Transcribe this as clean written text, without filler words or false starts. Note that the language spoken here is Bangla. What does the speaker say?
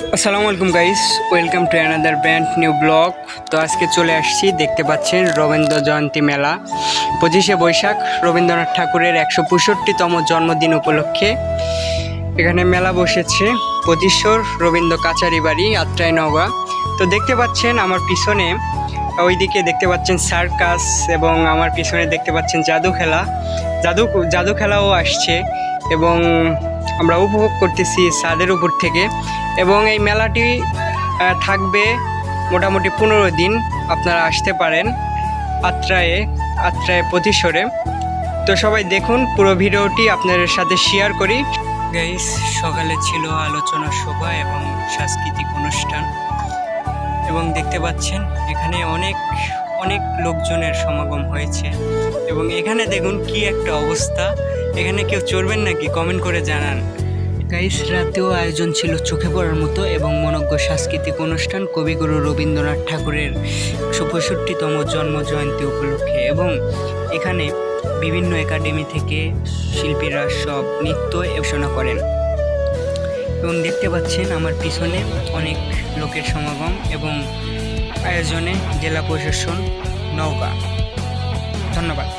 আসসালামু আলাইকুম guys, welcome to another brand new blog. তো আজকে চলে আসছি, দেখতে পাচ্ছেন রবীন্দ্র জয়ন্তী মেলা 25শে বৈশাখ রবীন্দ্রনাথ ঠাকুরের 165তম জন্মদিন উপলক্ষে এখানে মেলা বসেছে 25শোর রবীন্দ্র কাচারি বাড়ি, আত্রাই নওগাঁ। তো দেখতে পাচ্ছেন আমার পিছনে, ওইদিকে দেখতে পাচ্ছেন সার্কাস এবং আমার পিছনে দেখতে পাচ্ছেন জাদু খেলাও আসছে এবং আমরা উপভোগ করতেছি ছাদের উপর থেকে। এবং এই মেলাটি থাকবে মোটামুটি 15 দিন। আপনারা আসতে পারেন আত্রায়ে 25শোরে। তো সবাই দেখুন, পুরো ভিডিওটি আপনাদের সাথে শেয়ার করি। গাইস, সকালে ছিল আলোচনা সভা এবং সাংস্কৃতিক অনুষ্ঠান এবং দেখতে পাচ্ছেন এখানে অনেক লোকজনের সমাগম হয়েছে। এবং এখানে দেখুন কি একটা অবস্থা, এখানে কেউ চড়বেন নাকি কমেন্ট করে জানান। গাইস, রাতেও আয়োজন ছিল চোখে পড়ার মতো এবং মনোজ্ঞ সাংস্কৃতিক অনুষ্ঠান কবিগুরু রবীন্দ্রনাথ ঠাকুরের 165তম জন্ম জয়ন্তী উপলক্ষে। এবং এখানে বিভিন্ন একাডেমি থেকে শিল্পীরা সব নৃত্য পরিবেশনা করেন এবং দেখতে পাচ্ছেন আমার পিছনে অনেক লোকের সমাগম এবং আয়োজনে জেলা প্রশাসন নওগাঁ। ধন্যবাদ।